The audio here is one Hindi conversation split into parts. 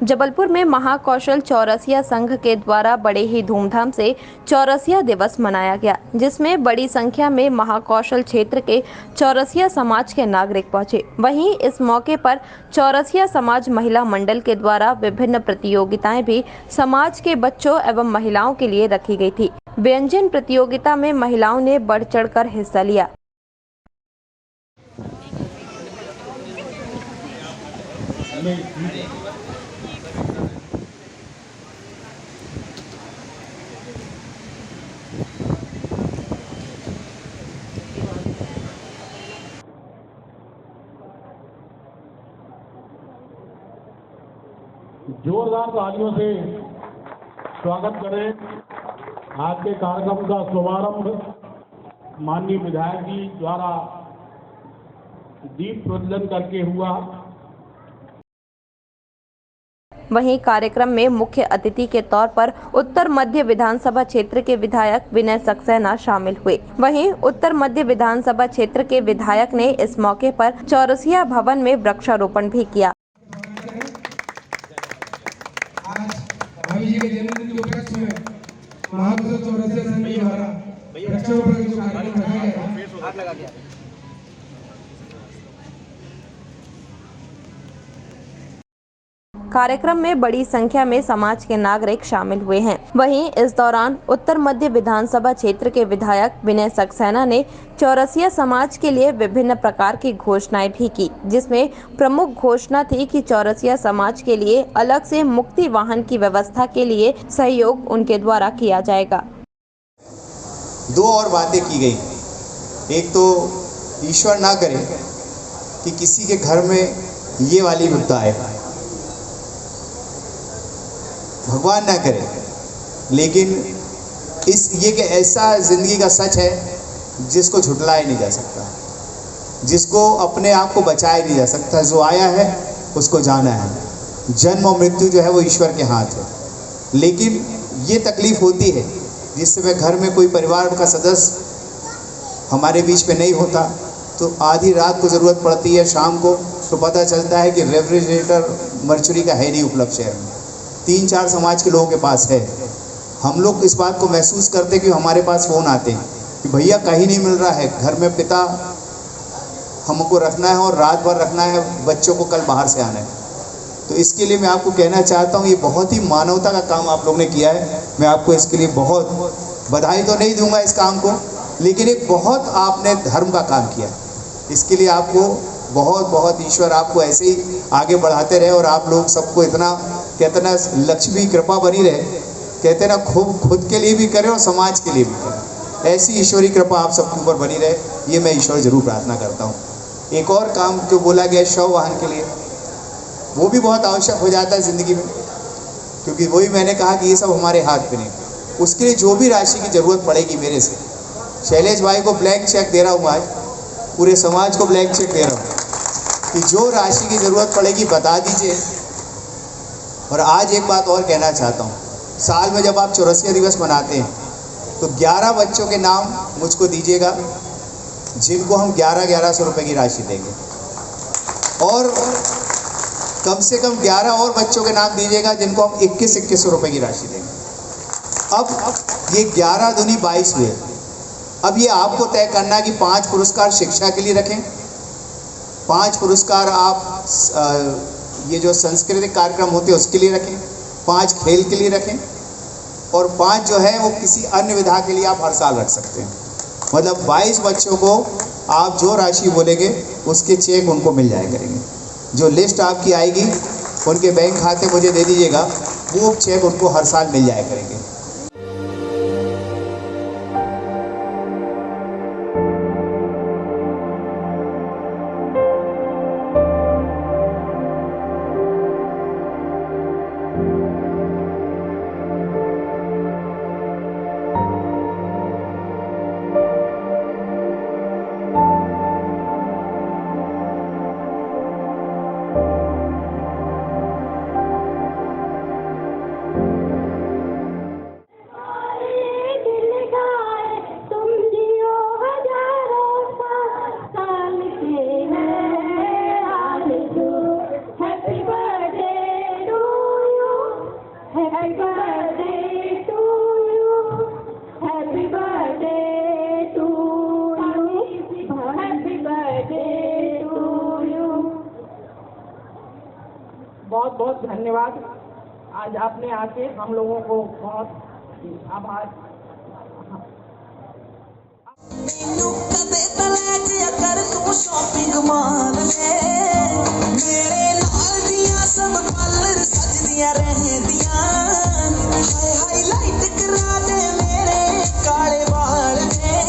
जबलपुर में महाकौशल चौरसिया संघ के द्वारा बड़े ही धूमधाम से चौरसिया दिवस मनाया गया, जिसमें बड़ी संख्या में महाकौशल क्षेत्र के चौरसिया समाज के नागरिक पहुंचे। वहीं इस मौके पर चौरसिया समाज महिला मंडल के द्वारा विभिन्न प्रतियोगिताएं भी समाज के बच्चों एवं महिलाओं के लिए रखी गई थी। व्यंजन प्रतियोगिता में महिलाओं ने बढ़ चढ़कर हिस्सा लिया। जोरदार तालियों से स्वागत करें। आज के कार्यक्रम का शुभारंभ माननीय विधायक जी द्वारा दीप प्रज्वलन करके हुआ। वहीं कार्यक्रम में मुख्य अतिथि के तौर पर उत्तर मध्य विधानसभा क्षेत्र के विधायक विनय सक्सेना शामिल हुए। वहीं उत्तर मध्य विधानसभा क्षेत्र के विधायक ने इस मौके पर चौरसिया भवन में वृक्षारोपण भी किया। भाभी जी के जन्मदिन के उपलक्ष्य में महाकौशल चौरसिया संघ द्वारा वृक्षारोपण का कार्यक्रम रखा गया है। कार्यक्रम में बड़ी संख्या में समाज के नागरिक शामिल हुए हैं। वहीं इस दौरान उत्तर मध्य विधानसभा क्षेत्र के विधायक विनय सक्सेना ने चौरसिया समाज के लिए विभिन्न प्रकार की घोषणाएं भी की, जिसमें प्रमुख घोषणा थी कि चौरसिया समाज के लिए अलग से मुक्ति वाहन की व्यवस्था के लिए सहयोग उनके द्वारा किया जाएगा। दो और बातें की गई। एक तो ईश्वर ना करे कि किसी के घर में ये वाली विपदा आए, भगवान ना करे, लेकिन ये कि ऐसा जिंदगी का सच है जिसको झुटलाया नहीं जा सकता, जिसको अपने आप को बचाया नहीं जा सकता। जो आया है उसको जाना है। जन्म और मृत्यु जो है वो ईश्वर के हाथ है। लेकिन ये तकलीफ होती है जिस समय घर में कोई परिवार का सदस्य हमारे बीच में नहीं होता, तो आधी रात को ज़रूरत पड़ती है, शाम को तो पता चलता है कि रेफ्रिजरेटर मर्चुरी का है नहीं उपलब्ध शहर में। 3-4 समाज के लोगों के पास है। हम लोग इस बात को महसूस करते कि हमारे पास फ़ोन आते हैं कि भैया कहीं नहीं मिल रहा है, घर में पिता हमको रखना है और रात भर रखना है, बच्चों को कल बाहर से आना है। तो इसके लिए मैं आपको कहना चाहता हूँ, ये बहुत ही मानवता का काम आप लोग ने किया है। मैं आपको इसके लिए बहुत बधाई तो नहीं दूंगा इस काम को, लेकिन एक बहुत आपने धर्म का काम किया। इसके लिए आपको बहुत बहुत ईश्वर आपको ऐसे ही आगे बढ़ाते रहे और आप लोग सबको इतना कहते ना लक्ष्मी कृपा बनी रहे, कहते ना खूब खुद के लिए भी करें और समाज के लिए भी करें। ऐसी ईश्वरी कृपा आप सबके ऊपर बनी रहे, ये मैं ईश्वर जरूर प्रार्थना करता हूँ। एक और काम जो बोला गया शव वाहन के लिए, वो भी बहुत आवश्यक हो जाता है ज़िंदगी में, क्योंकि वही मैंने कहा कि ये सब हमारे हाथ में नहीं। उसके लिए जो भी राशि की ज़रूरत पड़ेगी मेरे से, शैलेश भाई को ब्लैंक चेक दे रहा हूँ, आज पूरे समाज को ब्लैंक चेक दे रहा हूँ कि जो राशि की ज़रूरत पड़ेगी बता दीजिए। और आज एक बात और कहना चाहता हूँ, साल में जब आप चौरसिया दिवस मनाते हैं तो 11 बच्चों के नाम मुझको दीजिएगा, जिनको हम 1100 रुपये की राशि देंगे, और कम से कम 11 और बच्चों के नाम दीजिएगा जिनको हम 2100 रुपये की राशि देंगे। अब ये 11 दूनी 22 हुए। अब ये आपको तय करना है कि 5 पुरस्कार शिक्षा के लिए रखें, 5 पुरस्कार आप ये जो सांस्कृतिक कार्यक्रम होते हैं उसके लिए रखें, 5 खेल के लिए रखें, और 5 जो है वो किसी अन्य विधा के लिए आप हर साल रख सकते हैं। मतलब 22 बच्चों को आप जो राशि बोलेंगे उसके चेक उनको मिल जाया करेंगे। जो लिस्ट आपकी आएगी उनके बैंक खाते मुझे दे दीजिएगा, वो चेक उनको हर साल मिल जाया करेंगे। बहुत बहुत धन्यवाद। आज आपने आके हम लोगों को बहुत आभार। मैनू कदे तले जिया कर तू शॉपिंग मॉल में, मेरे नाल दियां सब पार्लर सजदियां रहंदियां, हाईलाइट करा दे मेरे काले बाल में,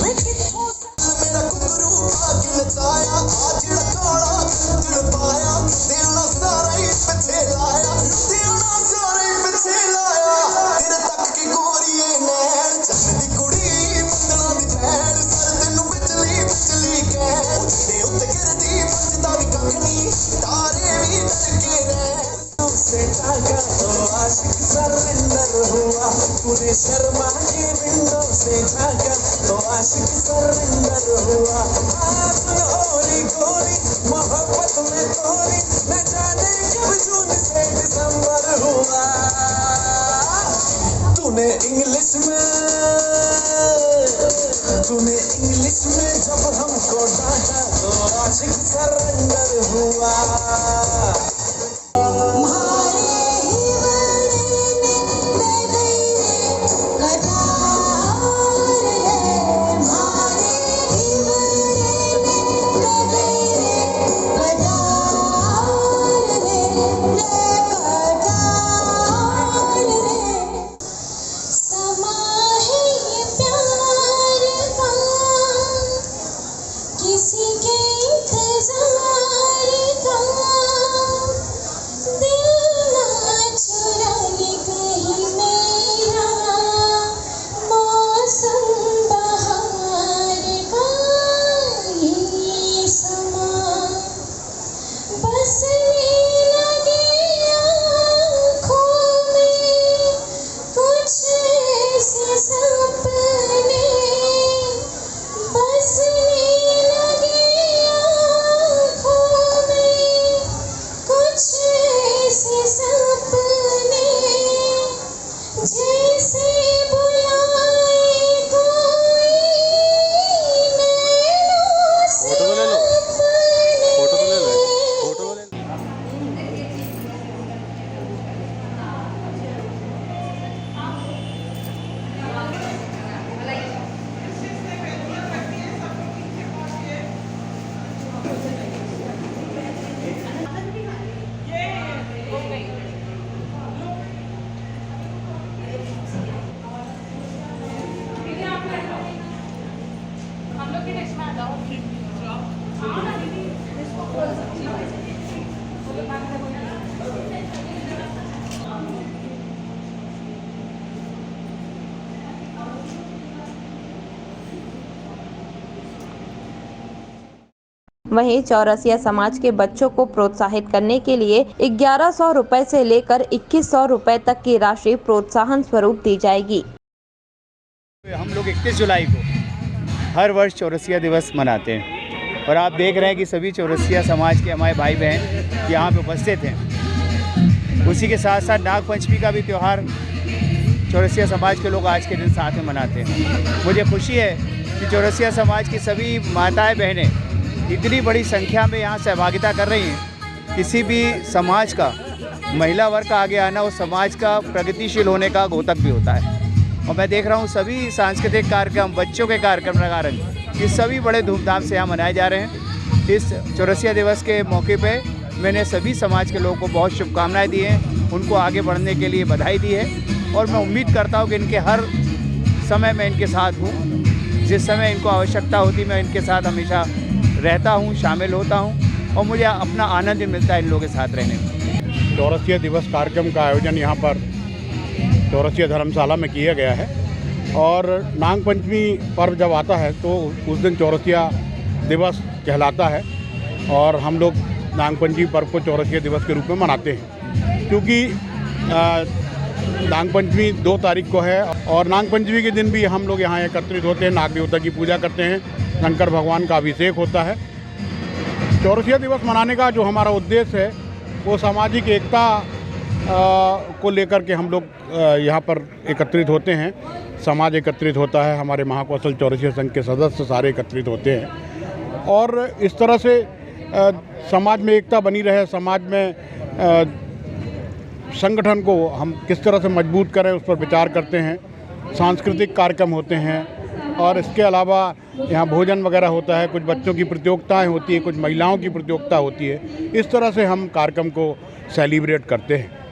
मैं किथों मेरा घुंघरू पा के नचाया, आज काला दिल पाया, देना सारा ही पिछे लाया, देना सारा ही पिछे लाया, तेरे तक की गोरी नैन चन्न दी कुड़ी मंगला दी भैन, सर तेनू बिजली बिजली कह तेरे उत्ते गिरदी बचदा भी कख नहीं, तारे भी डरके रह से जागा तो आशिक सरेंडर हुआ, तूने शर्मा के विंडो से झांका तो आशिक सरेंडर हुआ, आप गोरी गोरी मोहब्बत में तोरी न जाने कब जून से दिसंबर हुआ, तूने इंग्लिश में जब हमको डांटा तो आशिक सरेंडर हुआ। किसी के इंतजार का दिल ना चुराने कहीं मेरा, मौसम बहार का ये समा, बसने लगे आँखों में कुछ ऐसे सपने, बसने जैसे बुलाए कोई नैनों से वहीं चौरसिया समाज के बच्चों को प्रोत्साहित करने के लिए 1100 रुपए से लेकर 2100 रुपए तक की राशि प्रोत्साहन स्वरूप दी जाएगी। हम लोग 21 जुलाई को हर वर्ष चौरसिया दिवस मनाते हैं और आप देख रहे हैं कि सभी चौरसिया समाज के हमारे भाई बहन यहाँ पे उपस्थित हैं। उसी के साथ साथ नाग पंचमी का भी त्यौहार चौरसिया समाज के लोग आज के दिन साथ में मनाते हैं। मुझे खुशी है कि चौरसिया समाज की सभी माताएं बहनें इतनी बड़ी संख्या में यहाँ सहभागिता कर रही हैं। किसी भी समाज का महिला वर्ग का आगे आना उस समाज का प्रगतिशील होने का द्योतक भी होता है। और मैं देख रहा हूँ सभी सांस्कृतिक कार्यक्रम, बच्चों के कार्यक्रम कारण ये सभी बड़े धूमधाम से यहाँ मनाए जा रहे हैं। इस चौरसिया दिवस के मौके पे मैंने सभी समाज के लोगों को बहुत शुभकामनाएं दी हैं, उनको आगे बढ़ने के लिए बधाई दी है और मैं उम्मीद करता हूँ कि इनके हर समय मैं इनके साथ हूँ। जिस समय इनको आवश्यकता होती मैं इनके साथ हमेशा रहता हूँ, शामिल होता हूँ और मुझे अपना आनंद मिलता है इन लोगों के साथ रहने में। चौरसिया दिवस कार्यक्रम का आयोजन यहाँ पर चौरसिया धर्मशाला में किया गया है और नाग पंचमी पर्व जब आता है तो उस दिन चौरसिया दिवस कहलाता है और हम लोग नाग पंचमी पर्व को चौरसिया दिवस के रूप में मनाते हैं। क्योंकि नाग पंचमी 2 तारीख को है और नाग पंचमी के दिन भी हम लोग यहाँ एकत्रित होते हैं, नाग देवता की पूजा करते हैं, शंकर भगवान का अभिषेक होता है। चौरसिया दिवस मनाने का जो हमारा उद्देश्य है वो सामाजिक एकता को लेकर के हम लोग यहाँ पर एकत्रित होते हैं। समाज एकत्रित होता है, हमारे महाकौशल चौरसिया संघ के सदस्य सारे एकत्रित होते हैं और इस तरह से समाज में एकता बनी रहे, समाज में संगठन को हम किस तरह से मजबूत करें उस पर विचार करते हैं। सांस्कृतिक कार्यक्रम होते हैं और इसके अलावा यहाँ भोजन वगैरह होता है, कुछ बच्चों की प्रतियोगिताएं होती है, कुछ महिलाओं की प्रतियोगिता होती है। इस तरह से हम कार्यक्रम को सेलिब्रेट करते हैं।